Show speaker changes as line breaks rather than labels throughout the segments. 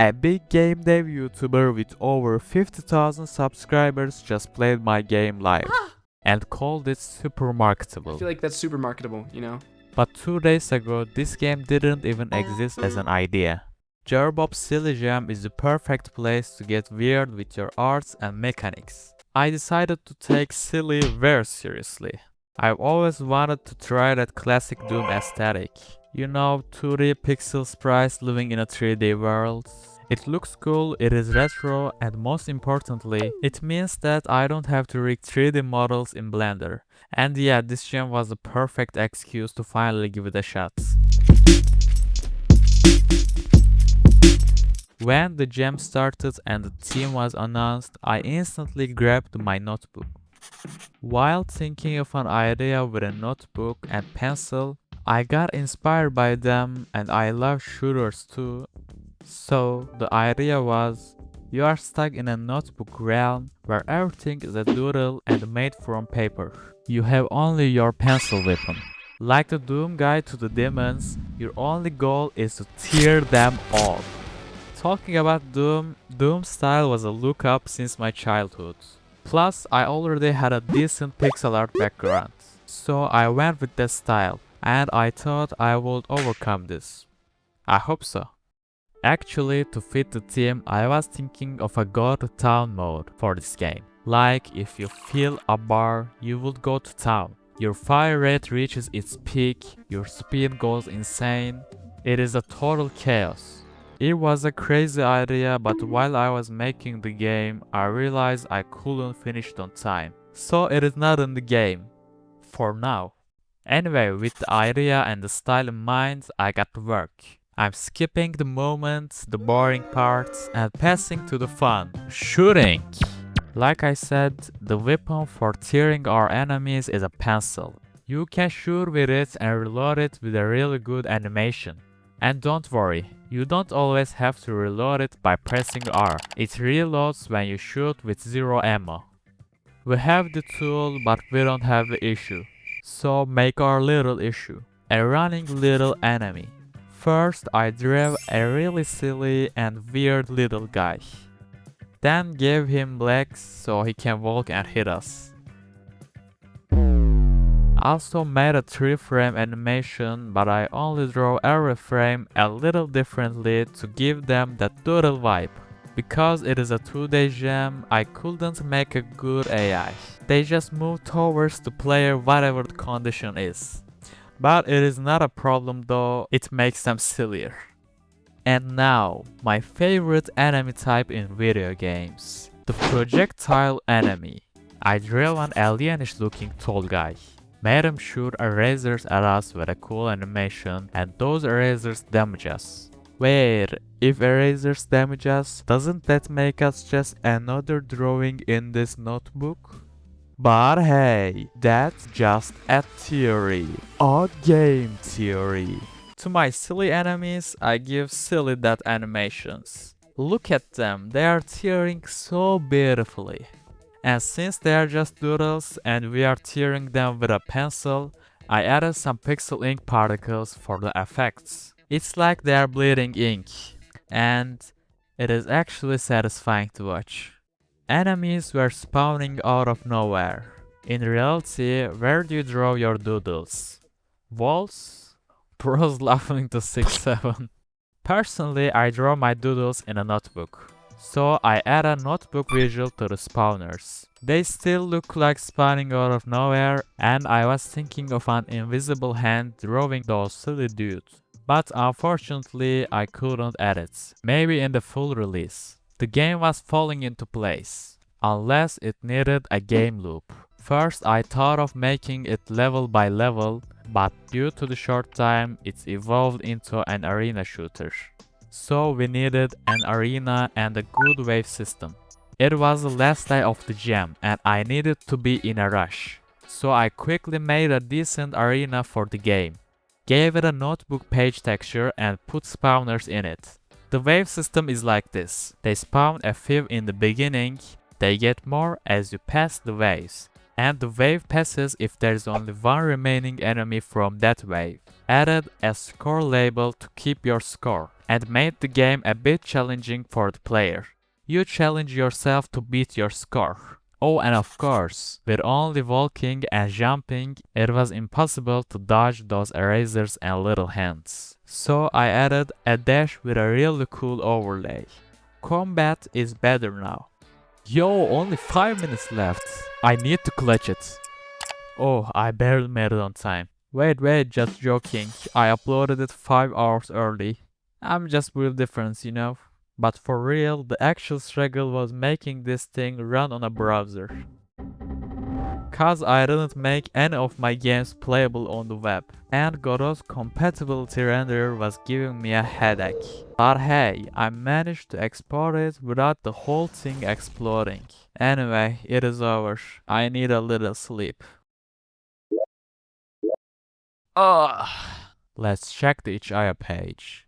A big game dev YouTuber with over 50,000 subscribers just played my game live and called it super
I
marketable.
feel like that's super marketable, you know?
But 2 days ago, this game didn't even exist as an idea. Jerbob Silly Jam is the perfect place to get weird with your arts and mechanics. I decided to take Silly very seriously. I've always wanted to try that classic Doom aesthetic. You know, 2D pixel sprites living in a 3D world. It looks cool, it is retro, and most importantly, it means that I don't have to rig 3D models in Blender. And yeah, this gem was the perfect excuse to finally give it a shot. When the gem started and the theme was announced, I instantly grabbed my notebook. While thinking of an idea with a notebook and pencil, I got inspired by them and I love shooters too. So the idea was, you are stuck in a notebook realm where everything is a doodle and made from paper. You have only your pencil weapon. Like the Doom guide to the demons, your only goal is to tear them all. Talking about Doom, Doom style was a look up since my childhood. Plus, I already had a decent pixel art background. So I went with that style, and I thought I would overcome this. I hope so. Actually, to fit the theme, I was thinking of a go to town mode for this game. Like, if you fill a bar, you would go to town. Your fire rate reaches its peak, your speed goes insane. It is a total chaos. It was a crazy idea, but while I was making the game, I realized I couldn't finish it on time. So it is not in the game. For now. Anyway, with the idea and the style in mind, I got to work. I'm skipping the moments, the boring parts, and passing to the fun. Shooting! Like I said, the weapon for tearing our enemies is a pencil. You can shoot with it and reload it with a really good animation. And don't worry, you don't always have to reload it by pressing R. It reloads when you shoot with zero ammo. We have the tool, but we don't have the issue. So make our little issue. A running little enemy. First, I drew a really silly and weird little guy. Then gave him legs so he can walk and hit us. Also made a 3-frame animation, but I only draw every frame a little differently to give them that doodle vibe. Because it is a 2D gem, I couldn't make a good AI. They just move towards the player whatever the condition is. But it is not a problem though, it makes them sillier. And now, my favorite enemy type in video games. The projectile enemy. I drew an alienish looking tall guy. Made him shoot erasers at us with a cool animation, and those erasers damage us. Wait, if erasers damage us, doesn't that make us just another drawing in this notebook? But hey, that's just a theory, a game theory. To my silly enemies, I give silly that animations. Look at them, they are tearing so beautifully. And since they are just doodles and we are tearing them with a pencil, I added some pixel ink particles for the effects. It's like they are bleeding ink, and it is actually satisfying to watch. Enemies were spawning out of nowhere. In reality, where do you draw your doodles? Walls? Bros laughing to 6-7. Personally, I draw my doodles in a notebook. So I add a notebook visual to the spawners. They still look like spawning out of nowhere, and I was thinking of an invisible hand drawing those silly dudes. But unfortunately, I couldn't add it. Maybe in the full release. The game was falling into place, unless it needed a game loop. First I thought of making it level by level, but due to the short time, it evolved into an arena shooter. So we needed an arena and a good wave system. It was the last day of the jam and I needed to be in a rush. So I quickly made a decent arena for the game. Gave it a notebook page texture and put spawners in it. The wave system is like this. They spawn a few in the beginning, they get more as you pass the waves. And the wave passes if there's only one remaining enemy from that wave. Added a score label to keep your score, and made the game a bit challenging for the player. You challenge yourself to beat your score. Oh, and of course, with only walking and jumping, it was impossible to dodge those erasers and little hands. So I added a dash with a really cool overlay. Combat is better now. Yo, only 5 minutes left. I need to clutch it. Oh, I barely made it on time. Wait, just joking. I uploaded it 5 hours early. I'm just real difference, you know? But for real, the actual struggle was making this thing run on a browser. Cause I didn't make any of my games playable on the web, and Godot's compatibility renderer was giving me a headache. But hey, I managed to export it without the whole thing exploding. Anyway, it is over. I need a little sleep. Ugh. Let's check the itch.io page.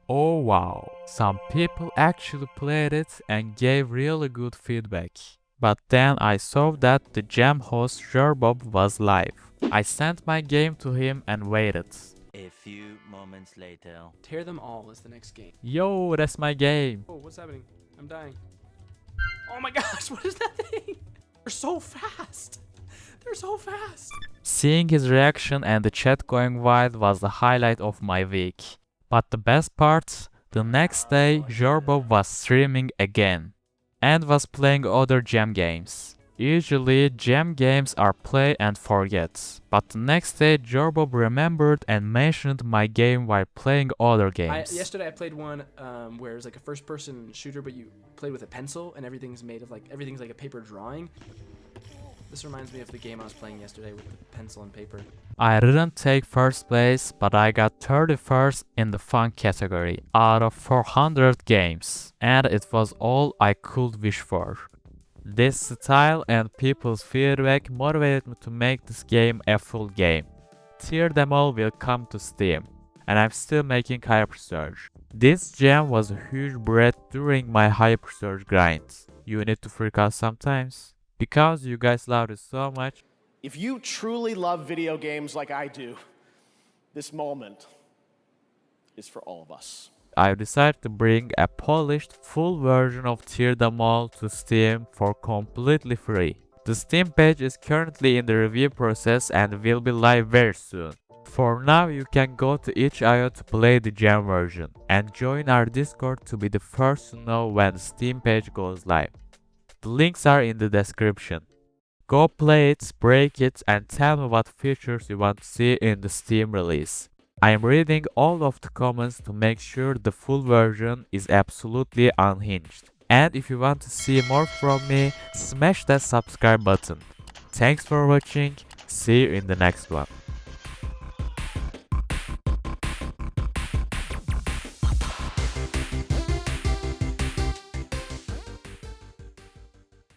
Oh wow, some people actually played it and gave really good feedback. But then I saw that the jam host Jerbob was live. I sent my game to him and waited.
A few moments later.
Tear them all is the next game.
Yo, that's my game.
Oh, what's happening? I'm dying. Oh my gosh, what is that thing? They're so fast. They're so fast.
Seeing his reaction and the chat going wild was the highlight of my week. But the best part, the next day Jerbob was streaming again and was playing other jam games. Usually jam games are play and forget, but the next day Jerbob remembered and mentioned my game while playing other games.
Yesterday I played one where it's like a first-person shooter, but you play with a pencil and everything's made of everything's like a paper drawing. This reminds me of the game I was playing yesterday with the pencil and paper.
I didn't take first place, but I got 31st in the fun category out of 400 games, and it was all I could wish for. This style and people's feedback motivated me to make this game a full game. Tear Them All will come to Steam, and I'm still making Hypersurge. This jam was a huge breath during my Hypersurge grind. You need to freak out sometimes. Because you guys loved it so much.
If you truly love video games like I do, this moment is for all of us.
I decided to bring a polished full version of Tear Them All to Steam for completely free. The Steam page is currently in the review process and will be live very soon. For now, you can go to itch.io to play the jam version and join our Discord to be the first to know when the Steam page goes live. The links are in the description. Go play it, break it, and tell me what features you want to see in the Steam release. I am reading all of the comments to make sure the full version is absolutely unhinged. And if you want to see more from me, smash that subscribe button. Thanks for watching, see you in the next one.